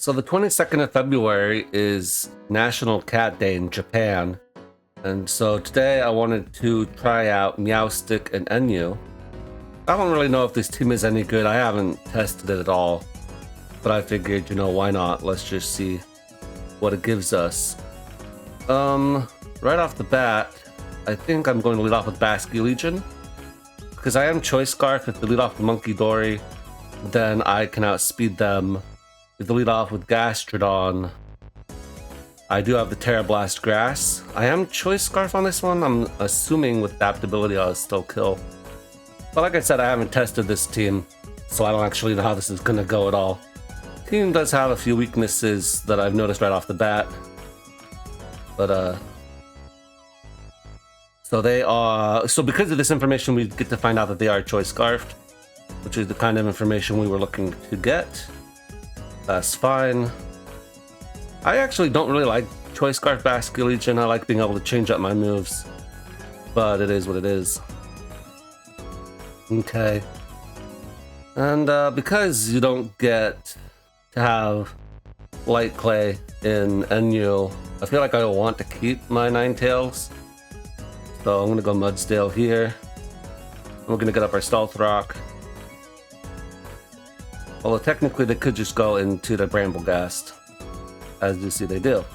So the 22nd of February is National Cat Day in Japan. And so today I wanted to try out Meowstic and Enyu. I don't really know if this team is any good. I haven't tested it at all. But I figured, why not? Let's just see what it gives us. Right off the bat, I think I'm going to lead off with Basky Legion. Because I am Choice Scarf. If they lead off with Monkey Dory, then I can outspeed them. If they lead off with Gastrodon, I do have the Tera Blast Grass. I am Choice Scarf on this one. I'm assuming with adaptability I'll still kill. But like I said, I haven't tested this team, so I don't actually know how this is going to go at all. The team does have a few weaknesses that I've noticed right off the bat. But, so because of this information, we get to find out that they are Choice Scarfed, which is the kind of information we were looking to get. That's fine. I actually don't really like Choice Scarf Basky Legion. I like being able to change up my moves, but it is what it is. Okay. And because you don't get to have Light Clay in Enyu, I feel like I want to keep my Ninetales. So I'm going to go Mudsdale here. And we're going to get up our Stealth Rock. Although technically they could just go into the Bramblegast, as you see they do.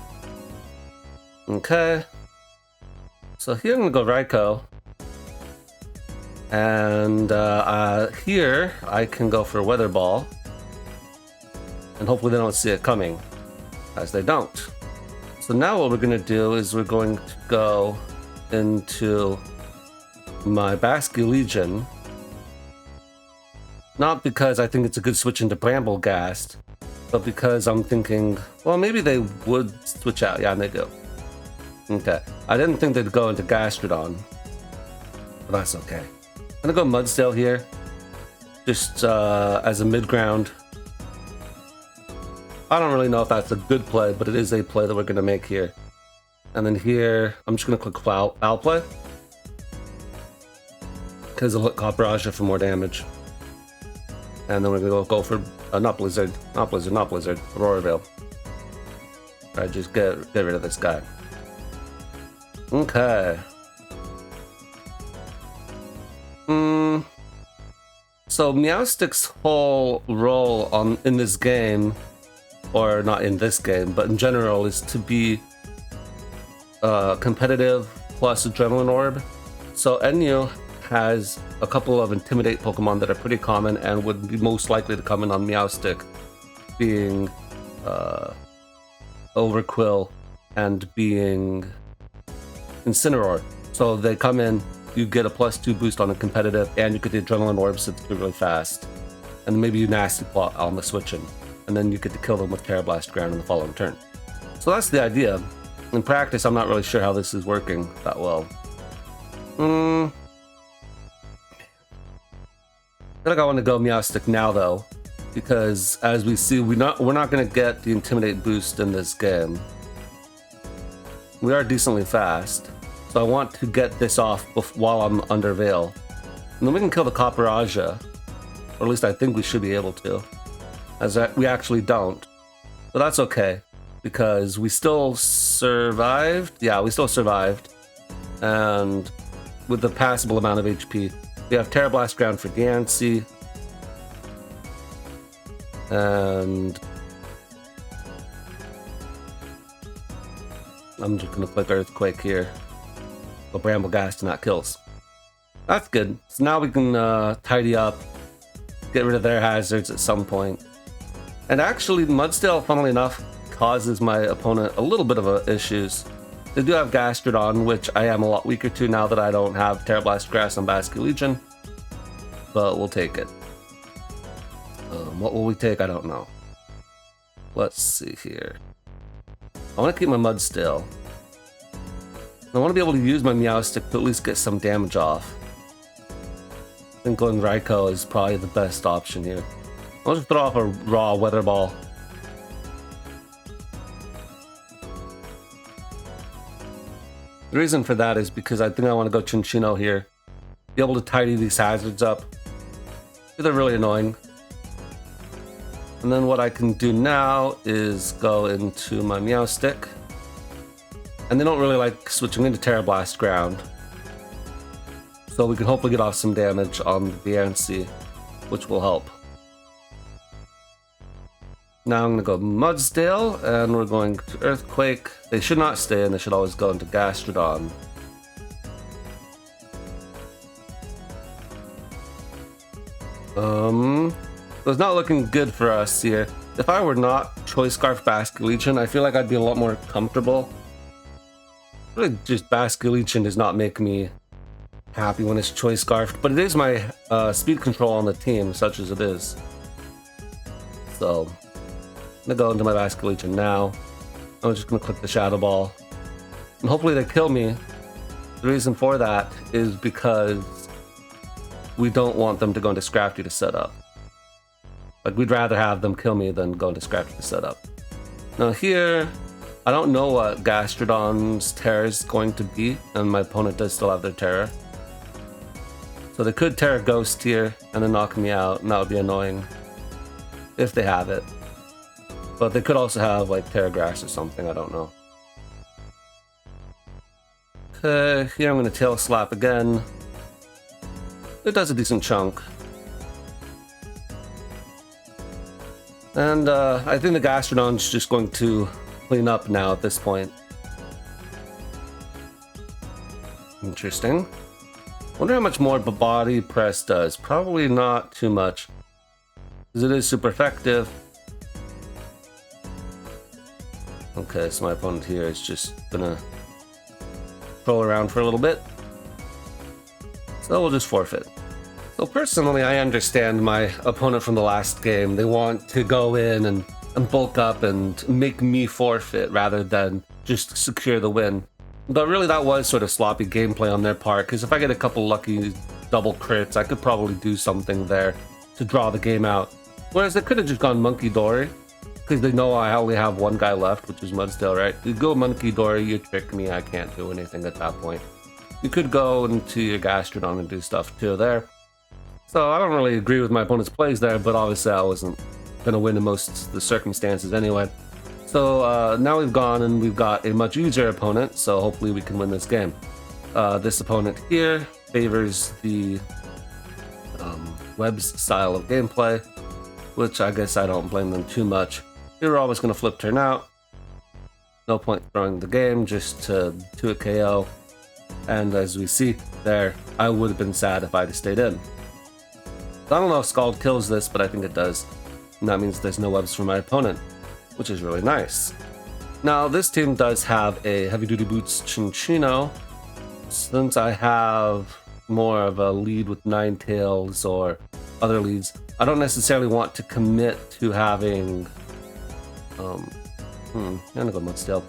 Okay. So here I'm going to go Raikou. And here I can go for Weather Ball. And hopefully they don't see it coming, as they don't. So now what we're going to do is we're going to go into my Basky Legion. Not because I think it's a good switch into Bramblegast, but because I'm thinking, well, maybe they would switch out. Yeah, and they do. Okay. I didn't think they'd go into Gastrodon, but that's okay. I'm gonna go Mudsdale here, just as a mid-ground. I don't really know if that's a good play, but it is a play that we're gonna make here. And then here, I'm just gonna click Foul Play, because it'll hit Copraja for more damage. And then we're gonna go for not Blizzard, Aurora Veil. Alright, just get rid of this guy. Okay. So Meowstic's whole role in this game, or not in this game, but in general, is to be competitive plus Adrenaline Orb. So Enyu has a couple of Intimidate Pokemon that are pretty common and would be most likely to come in on Meowstic, being Overquill and being Incineroar. So they come in, you get a +2 boost on a competitive, and you get the Adrenaline Orb since they're really fast. And maybe you Nasty Plot on the switching, and then you get to kill them with Tera Blast Ground in the following turn. So that's the idea. In practice, I'm not really sure how this is working that well. I feel like I want to go Meowstic now though, because as we see, we're not going to get the Intimidate boost in this game. We are decently fast, so I want to get this off while I'm under Veil. And then we can kill the Copraja, or at least I think we should be able to, as we actually don't. But that's okay, because we still survived. Yeah, we still survived, and with the passable amount of HP. We have Tera Blast Ground for Diancie, and I'm just going to click Earthquake here. Go Bramblegast and that kills. That's good. So now we can tidy up, get rid of their hazards at some point. And actually, Mudsdale, funnily enough, causes my opponent a little bit of issues. They do have Gastrodon, which I am a lot weaker to now that I don't have Tera Blast Grass on Basky Legion. But we'll take it. What will we take? I don't know. Let's see here. I want to keep my Mudsdale. I want to be able to use my Meowstic to at least get some damage off. I think going Raikou is probably the best option here. I'll just throw off a raw Weather Ball. The reason for that is because I think I want to go Chinchino here. Be able to tidy these hazards up. They're really annoying. And then what I can do now is go into my Meowstic. And they don't really like switching into Tera Blast Ground. So we can hopefully get off some damage on the Ansi, which will help. Now I'm going to go Mudsdale, and we're going to Earthquake. They should not stay in, they should always go into Gastrodon. So it's not looking good for us here. If I were not Choice Scarf Basculegion, I feel like I'd be a lot more comfortable. Really, just Basculegion does not make me happy when it's Choice Scarfed, but it is my speed control on the team, such as it is. So I'm gonna go into my Basculegion now. I'm just gonna click the Shadow Ball, and hopefully they kill me. The reason for that is because we don't want them to go into Scrafty to set up. Like, we'd rather have them kill me than go into Scrafty to set up. Now here, I don't know what Gastrodon's Tera is going to be, and my opponent does still have their Tera. So they could Tera Ghost here and then knock me out, and that would be annoying if they have it. But they could also have like Tera Grass or something, I don't know. Okay, here I'm going to Tail Slap again. It does a decent chunk. And I think the Gastrodon's just going to clean up now at this point. Interesting. Wonder how much more Body Press does. Probably not too much, because it is super effective. Okay, so my opponent here is just gonna troll around for a little bit. So we'll just forfeit. So personally, I understand my opponent from the last game. They want to go in and bulk up and make me forfeit rather than just secure the win. But really, that was sort of sloppy gameplay on their part, because if I get a couple lucky double crits, I could probably do something there to draw the game out. Whereas they could have just gone Monkey Dory, because they know I only have one guy left, which is Mudsdale, right? You go Monkey Dory, you trick me, I can't do anything at that point. You could go into your Gastrodon and do stuff too there. So I don't really agree with my opponent's plays there, but obviously I wasn't going to win in most of the circumstances anyway. So now we've gone and we've got a much easier opponent, so hopefully we can win this game. This opponent here favors the Web's style of gameplay, which I guess I don't blame them too much. Here we're always going to flip turn out. No point throwing the game, just to a KO. And as we see there, I would have been sad if I'd have stayed in. I don't know if Scald kills this, but I think it does. And that means there's no webs for my opponent, which is really nice. Now, this team does have a Heavy Duty Boots Chinchino. Since I have more of a lead with Ninetales or other leads, I don't necessarily want to commit to having... I'm gonna go Mudsdale.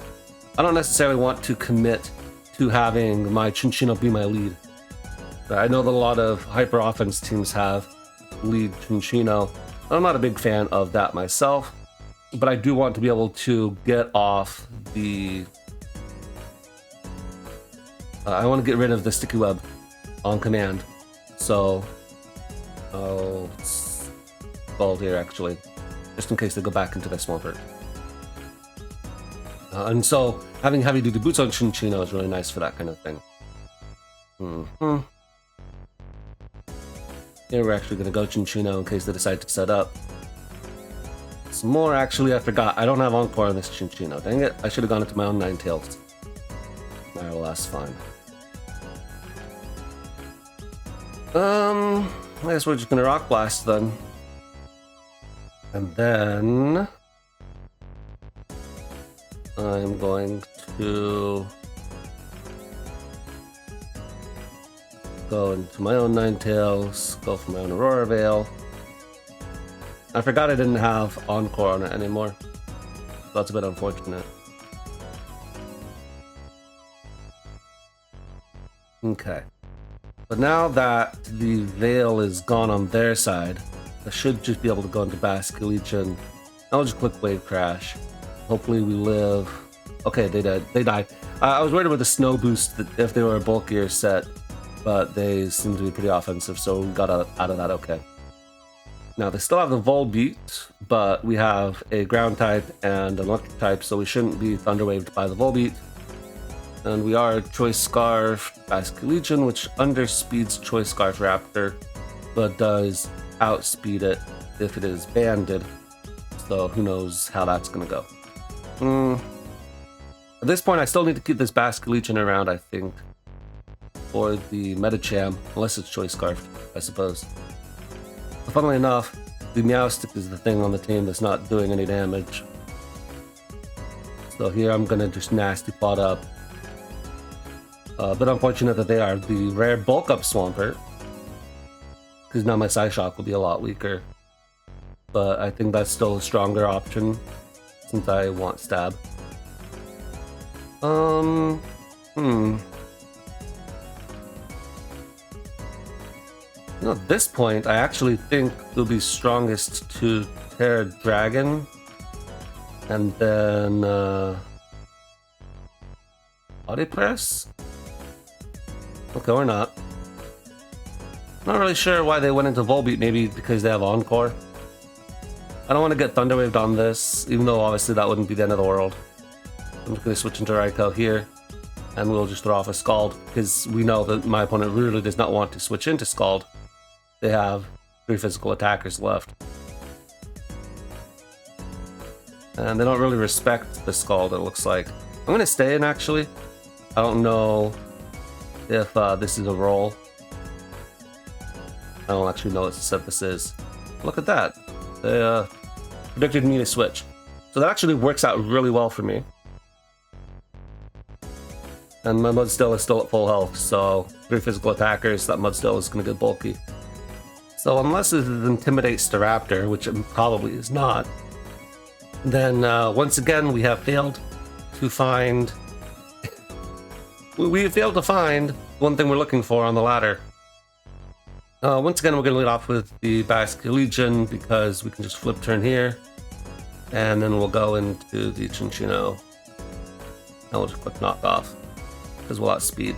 I don't necessarily want to commit to having my Chinchino be my lead. I know that a lot of hyper offense teams have lead Chinchino. I'm not a big fan of that myself, but I do want to be able to get off the... I want to get rid of the sticky web on command. So I'll Scald here actually, just in case they go back into their Swampert. And so having Heavy Duty Boots on Chinchino is really nice for that kind of thing. Here we're actually going to go Chinchino in case they decide to set up. Some more, actually, I forgot. I don't have Encore on this Chinchino. Dang it, I should have gone into my own Ninetales. Alright, well, that's fine. I guess we're just going to Rock Blast then. And then... I'm going to... go into my own Ninetales, go for my own Aurora Veil. I forgot I didn't have Encore on it anymore. That's a bit unfortunate. Okay. But now that the Veil is gone on their side, I should just be able to go into Basculegion. I'll just click Wave Crash. Hopefully we live. Okay, they died. They died. I was worried about the Snow Boost if they were a bulkier set, but they seem to be pretty offensive, so we got out of that okay. Now they still have the Volbeat, but we have a ground type and an electric type, so we shouldn't be Thunderwaved by the Volbeat. And we are Choice Scarf Basculegion, which underspeeds Choice Scarf Raptor, but does outspeed it if it is banded. So who knows how that's gonna go. At this point, I still need to keep this Basculegion around, I think, for the Medicham, unless it's Choice Scarf, I suppose. But funnily enough, the Meowstic is the thing on the team that's not doing any damage. So here I'm gonna just nasty pot up. A bit unfortunate that they are the rare bulk up Swampert, because now my Psyshock will be a lot weaker. But I think that's still a stronger option since I want stab. You know, at this point, I actually think it'll be strongest to Tera Dragon, and then Body Press? Okay, or not. Not really sure why they went into Volbeat, maybe because they have Encore. I don't want to get Thunderwaved on this, even though obviously that wouldn't be the end of the world. I'm just going to switch into Raikou here, and we'll just throw off a Scald, because we know that my opponent really does not want to switch into Scald. They have 3 physical attackers left. And they don't really respect the Scald, it looks like. I'm going to stay in, actually. I don't know if this is a roll. I don't actually know what set this is. Look at that. They predicted me to switch. So that actually works out really well for me. And my Mudstill is still at full health, so 3 physical attackers, that Mudstill is going to get bulky. So unless it intimidates the Raptor, which it probably is not, then once again we have failed to find... we failed to find one thing we're looking for on the ladder. Once again, we're going to lead off with the Basculegion because we can just flip turn here, and then we'll go into the Chinchino, and we'll just click knock off because we'll outspeed.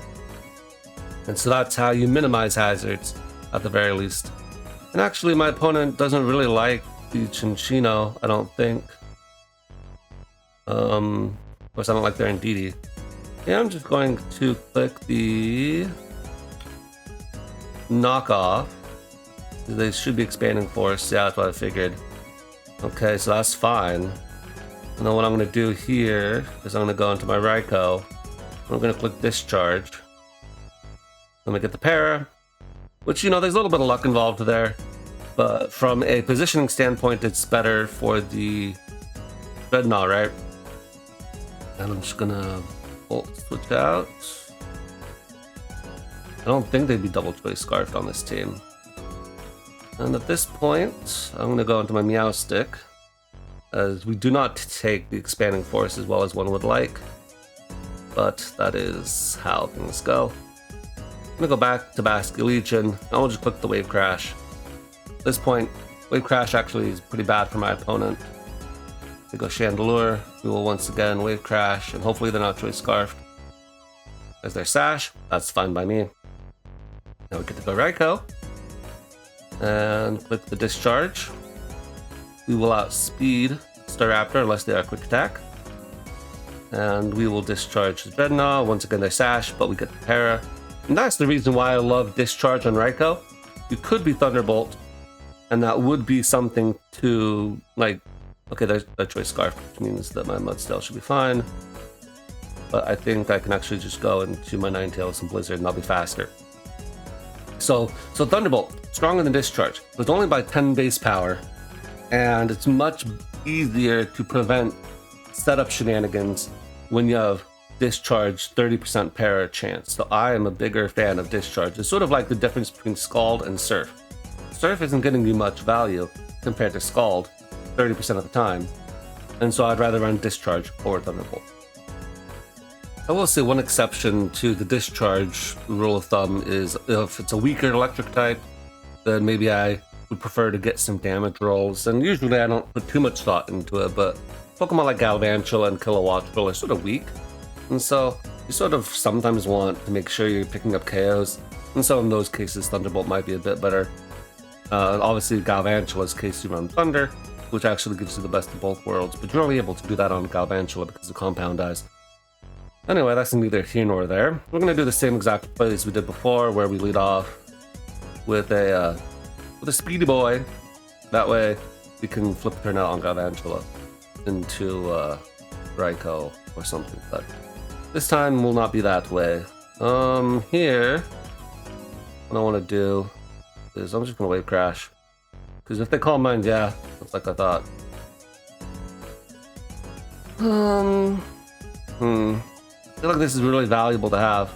And so that's how you minimize hazards at the very least. And actually, my opponent doesn't really like the Chinchino, I don't think. Of course, I don't like their Indeedee. Yeah, I'm just going to click the knockoff. They should be expanding force. Yeah, that's what I figured. Okay, so that's fine. And then what I'm going to do here is I'm going to go into my Raikou. I'm going to click discharge. Let me get the para, which, you know, there's a little bit of luck involved there. But from a positioning standpoint, it's better for the Dreadnought, right? And I'm just going to switch out. I don't think they'd be double choice scarfed on this team. And at this point, I'm going to go into my Meowstic, as we do not take the expanding force as well as one would like. But that is how things go. I'm going to go back to Basculegion, and I'll just click the Wave Crash. At this point, Wave Crash actually is pretty bad for my opponent. We go Chandelure, we will once again Wave Crash, and hopefully they're not choice scarfed. There's their Sash, that's fine by me. Now we get to go Raikou, and click the discharge. We will outspeed Staraptor unless they are quick attack. And we will discharge the Dreadnought, once again their Sash, but we get the Para. And that's the reason why I love discharge on Raikou. You could be Thunderbolt, and that would be something to, like, okay, there's a choice scarf, which means that my Mudstill should be fine. But I think I can actually just go into my Ninetales and Blizzard, and I'll be faster. So Thunderbolt, stronger than Discharge, but only by 10 base power, and it's much easier to prevent setup shenanigans when you have Discharge 30% para chance. So I am a bigger fan of Discharge. It's sort of like the difference between Scald and Surf. Surf isn't getting you much value compared to Scald 30% of the time, and so I'd rather run Discharge or Thunderbolt. I will say one exception to the Discharge rule of thumb is if it's a weaker electric type, then maybe I would prefer to get some damage rolls, and usually I don't put too much thought into it, but Pokemon like Galvantula and Kilowattrel are sort of weak, and so you sort of sometimes want to make sure you're picking up KOs, and so in those cases Thunderbolt might be a bit better. Obviously, Galvantula's KC Run Thunder, which actually gives you the best of both worlds, but you're only able to do that on Galvantula because of Compound Eyes. Anyway, that's neither here nor there. We're going to do the same exact play as we did before, where we lead off with a Speedy Boy. That way, we can flip turn out on Galvantula into Raikou or something, but this time will not be that way. Here, what I want to do is I'm just going to Wave Crash. Because if they Calm Mind, yeah, that's like I thought. I feel like this is really valuable to have.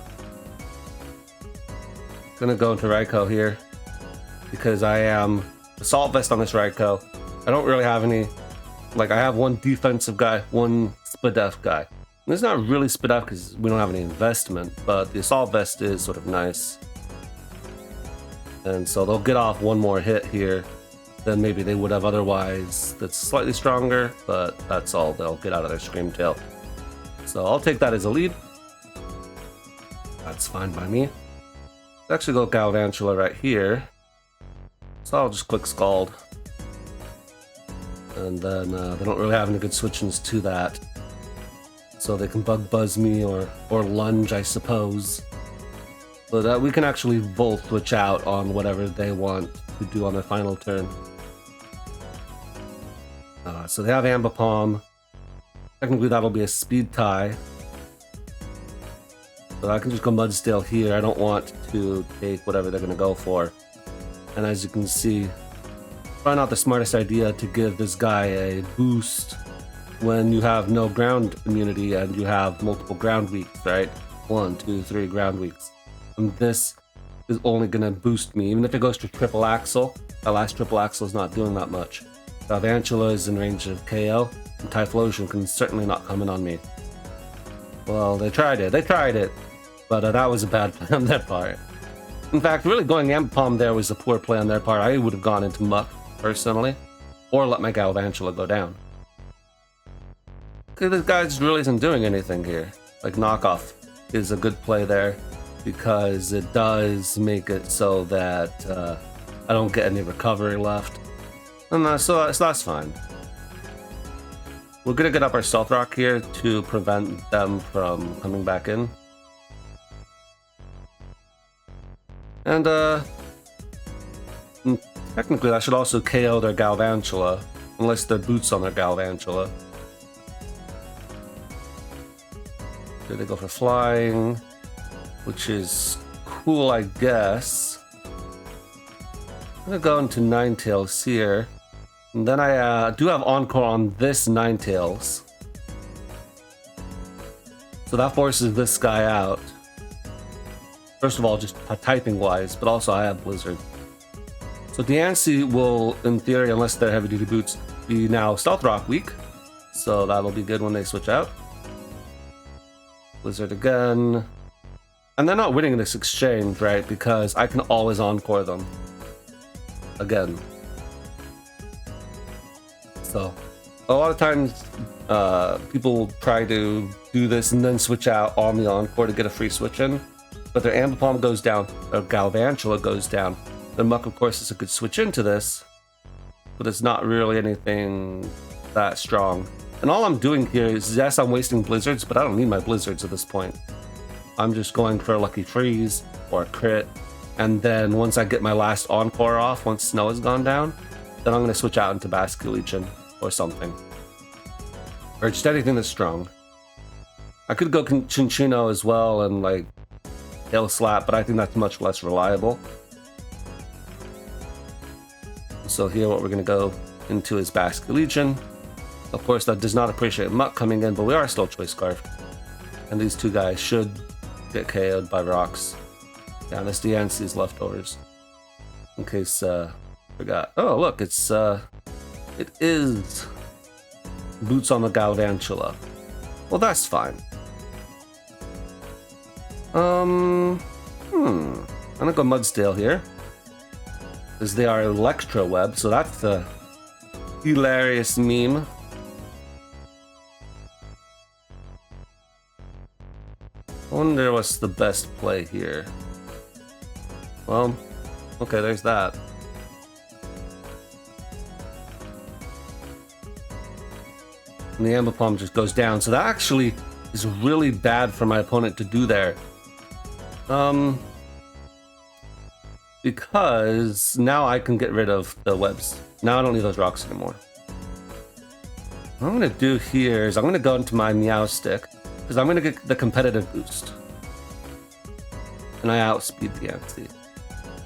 Gonna go into Raikou here. Because I am Assault Vest on this Raikou. I don't really have any, like I have one defensive guy, one SpAtk guy. And it's not really SpAtk because we don't have any investment, but the Assault Vest is sort of nice. And so they'll get off one more hit here than maybe they would have otherwise. That's slightly stronger, but that's all they'll get out of their Scream Tail. So I'll take that as a lead. That's fine by me. Let's actually go Galvantula right here. So I'll just click Scald. And then they don't really have any good switch-ins to that. So they can Bug Buzz me or Lunge, I suppose. But we can actually Volt switch out on whatever they want to do on their final turn. So they have Ambipom. Technically that'll be a Speed Tie. But I can just go Mudsdale here. I don't want to take whatever they're going to go for. And as you can see, probably not the smartest idea to give this guy a boost when you have no ground immunity and you have multiple ground weeks, right? 1, 2, 3 ground weeks. And this is only going to boost me. Even if it goes to Triple Axle, that last Triple Axle is not doing that much. Galvantula is in range of KO, and Typhlosion can certainly not come in on me. Well, they tried it, but that was a bad play on their part. In fact, really going Ambipom there was a poor play on their part. I would have gone into Muck, personally, or let my Galvantula go down. Okay, this guy just really isn't doing anything here. Like, Knockoff is a good play there, because it does make it so that I don't get any recovery left. And so that's fine. We're gonna get up our Stealth Rock here to prevent them from coming back in. And technically that should also KO their Galvantula, unless they're boots on their Galvantula. Here they go for flying, which is cool, I guess. I'm gonna go into Ninetales here. And then I do have Encore on this Ninetales. So that forces this guy out. First of all, just typing wise, but also I have Blizzard. So Diancie will, in theory, unless they're heavy duty boots, be now Stealth Rock weak. So that'll be good when they switch out. Blizzard again. And they're not winning this exchange, right? Because I can always Encore them. Again. So, a lot of times, people try to do this and then switch out on the Encore to get a free switch in. But their Ambipom goes down, or Galvantula goes down. Then Muck, of course, is a good switch into this. But it's not really anything that strong. And all I'm doing here is, yes, I'm wasting Blizzards, but I don't need my Blizzards at this point. I'm just going for a Lucky Freeze or a crit. And then once I get my last Encore off, once Snow has gone down, then I'm going to switch out into Basculegion or something. Or just anything that's strong. I could go Chinchino as well and like Tail Slap, but I think that's much less reliable. So here what we're going to go into is Basculegion. Of course that does not appreciate Muck coming in, but we are still Choice Scarfed. And these two guys should get KO'd by rocks. Yeah, this Diancie's leftovers. In case forgot. Oh look, it is boots on the Galvantula. Well, that's fine. I'm gonna go Mudsdale here, because they are Electro Web, so that's the hilarious meme. I wonder what's the best play here. Well, okay, there's that. and the Ambipom just goes down. So that actually is really bad for my opponent to do there. Because now I can get rid of the webs. Now I don't need those rocks anymore. What I'm gonna do here is I'm gonna go into my Meowstic, because I'm gonna get the competitive boost. And I outspeed the ante.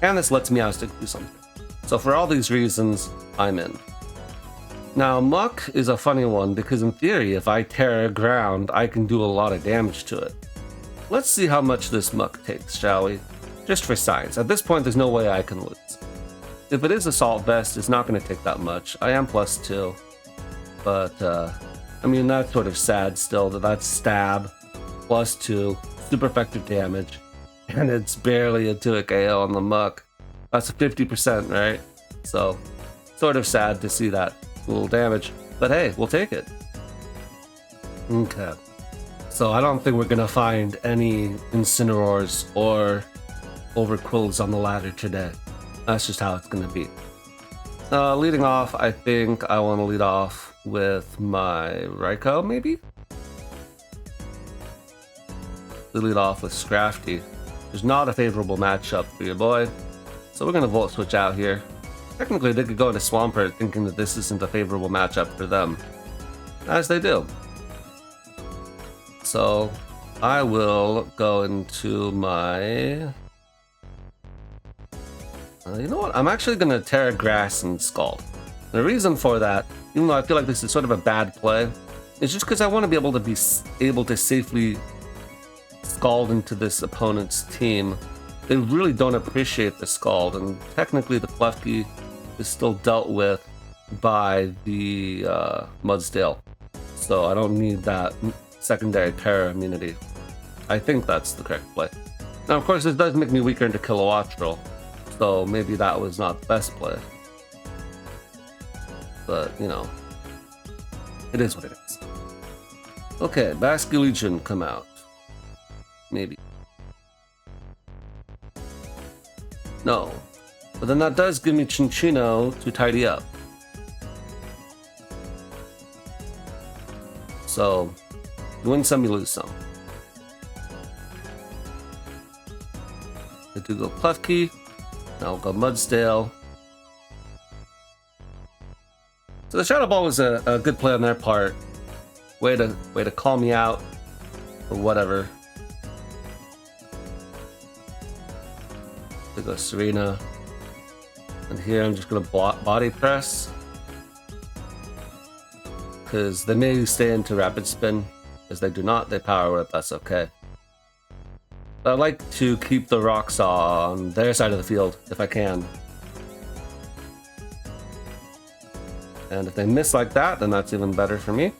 And this lets Meowstic do something. So for all these reasons, I'm in. Now, Muck is a funny one, because in theory, if I Tera Ground, I can do a lot of damage to it. Let's see how much this Muck takes, shall we? Just for science. At this point, there's no way I can lose. If it is Assault Vest, it's not going to take that much. I am +2. But, I mean, that's sort of sad still, that's Stab, +2, super effective damage, and it's barely a 2 KO on the Muck. That's 50%, right? So, sort of sad to see that little damage, but hey, we'll take it. Okay. So I don't think we're gonna find any Incineroars or Overquills on the ladder today. That's just how it's gonna be. Leading off, I think I want to lead off with my Raikou, maybe? We lead off with Scrafty. There's not a favorable matchup for your boy, so we're gonna Volt Switch out here. Technically, they could go into Swampert thinking that this isn't a favorable matchup for them, as they do. So, I will go into my... you know what? I'm actually going to Tera Grass and Scald. The reason for that, even though I feel like this is sort of a bad play, is just because I want to be able to safely Scald into this opponent's team. They really don't appreciate the Scald, and technically the Klefki is still dealt with by the Mudsdale. So I don't need that secondary Tera immunity. I think that's the correct play. Now, of course, this does make me weaker into Kilowattrel, so maybe that was not the best play. But, you know, it is what it is. Okay, Basculegion come out. Maybe. No. But then that does give me Chinchino to tidy up. So, you win some, you lose some. I do go Klefki. Now we'll go Mudsdale. So the Shadow Ball was a good play on their part. Way to call me out, or whatever. They go Serena. And here I'm just gonna body press. Because they may stay into Rapid Spin. As they do not, they Power Whip, that's okay. But I like to keep the rocks on their side of the field, if I can. And if they miss like that, then that's even better for me.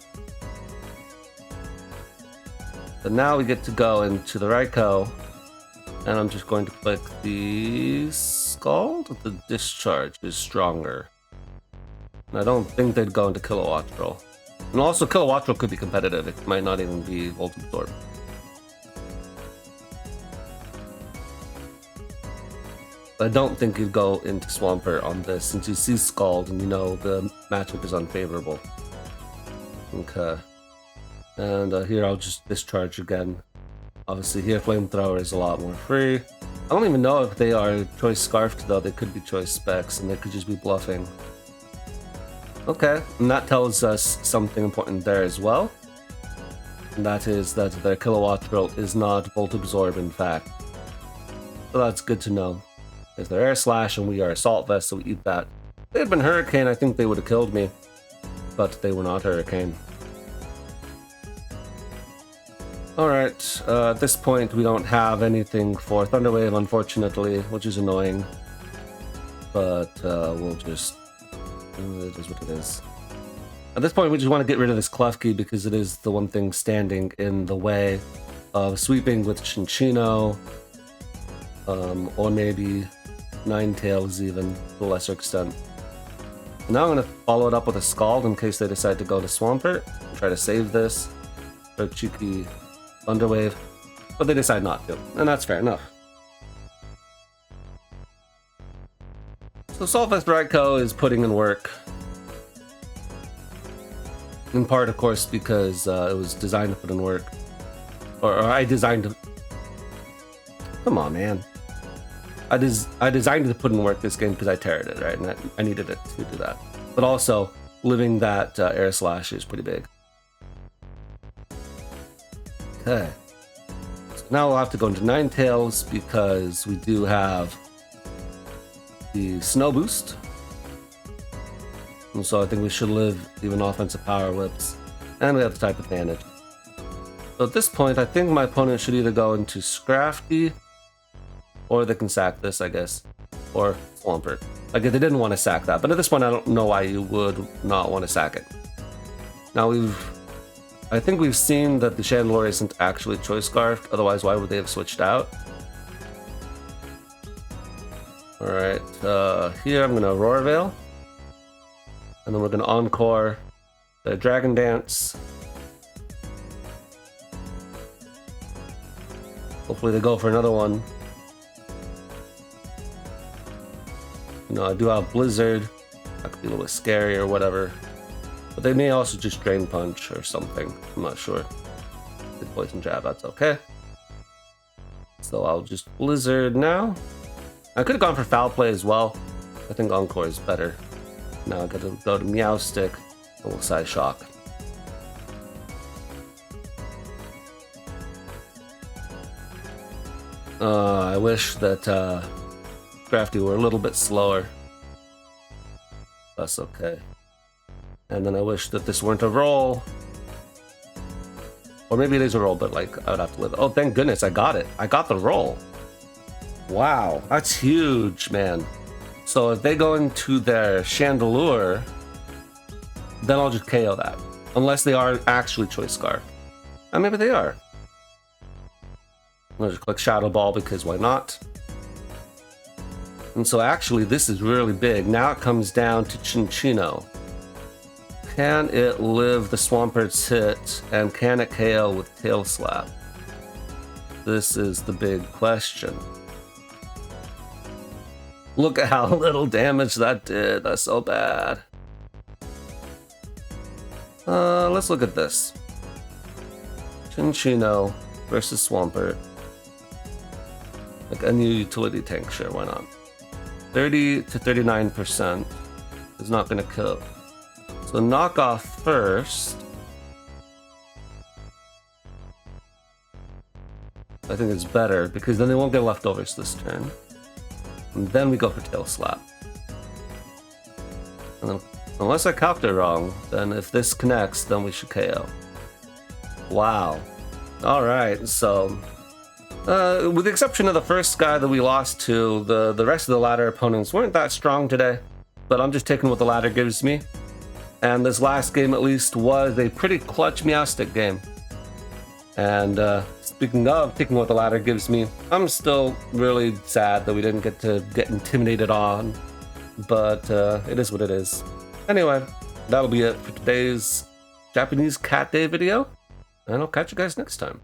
But now we get to go into the Raikou. And I'm just going to click the Scald. The Discharge is stronger. And I don't think they'd go into Kilowattrel. And also, Kilowattrel could be competitive. It might not even be Volt Absorb. I don't think you'd go into Swampert on this, since you see Scald and you know the matchup is unfavorable. Okay. And here I'll just Discharge again. Obviously here Flamethrower is a lot more free. I don't even know if they are Choice Scarfed though, they could be Choice Specs and they could just be bluffing. Okay, and that tells us something important there as well. And that is that their Kilowattrel is not Volt Absorb in fact. So that's good to know. If they're Air Slash and we are Assault Vest, so we eat that. If they had been Hurricane, I think they would have killed me. But they were not Hurricane. Alright, at this point we don't have anything for Thunder Wave, unfortunately, which is annoying. But we'll just... it is what it is. At this point we just want to get rid of this Klefki because it is the one thing standing in the way of sweeping with Chinchino. Or maybe Ninetales even, to a lesser extent. Now I'm going to follow it up with a Scald in case they decide to go to Swampert and try to save this. Or cheeky Thunderwave, but they decide not to, and that's fair enough. So Assault Vest Raikou is putting in work. In part, of course, because it was designed to put in work. Or I designed to... Come on, man. I designed to put in work this game because I teared it, right? And I needed it to do that. But also, living that air slash is pretty big. Okay. So now we'll have to go into Ninetales because we do have the Snow Boost. And so I think we should live even offensive Power Whips. And we have the type advantage. So at this point, I think my opponent should either go into Scrafty, or they can sack this, I guess, or Swampert. Like, if they didn't want to sack that. But at this point, I don't know why you would not want to sack it. Now, I think we've seen that the Chandelure isn't actually Choice Scarf. Otherwise, why would they have switched out? Alright, here I'm going to Aurora Veil. And then we're going to Encore the Dragon Dance. Hopefully they go for another one. You know, I do have Blizzard. That could be a little bit scary or whatever. But they may also just Drain Punch or something. I'm not sure. The Poison Jab, that's okay. So I'll just Blizzard now. I could have gone for Foul Play as well. I think Encore is better. Now I gotta go to Meowstic. And we'll Side Shock. I wish that Crafty were a little bit slower. That's okay. And then I wish that this weren't a roll. Or maybe it is a roll, but like, I would have to live. Oh, thank goodness, I got it. I got the roll. Wow, that's huge, man. So if they go into their Chandelure, then I'll just KO that. Unless they are actually Choice Scarf. And maybe they are. I'll just click Shadow Ball because why not? And so actually this is really big. Now it comes down to Chinchino. Can it live the Swampert's hit and can it KO with Tail Slap? This is the big question. Look at how little damage that did. That's so bad. Let's look at this. Chinchino versus Swampert. Like a new utility tank, sure, why not? 30 to 39% is not going to kill. So knock off first. I think it's better because then they won't get leftovers this turn. And then we go for Tail Slap. And then, unless I calculated wrong, then if this connects, then we should KO. Wow. Alright, so... with the exception of the first guy that we lost to, the rest of the ladder opponents weren't that strong today. But I'm just taking what the ladder gives me. And this last game, at least, was a pretty clutch Meowstic game. And speaking of taking what the ladder gives me, I'm still really sad that we didn't get to get intimidated on. But it is what it is. Anyway, that'll be it for today's Japanese Cat Day video. And I'll catch you guys next time.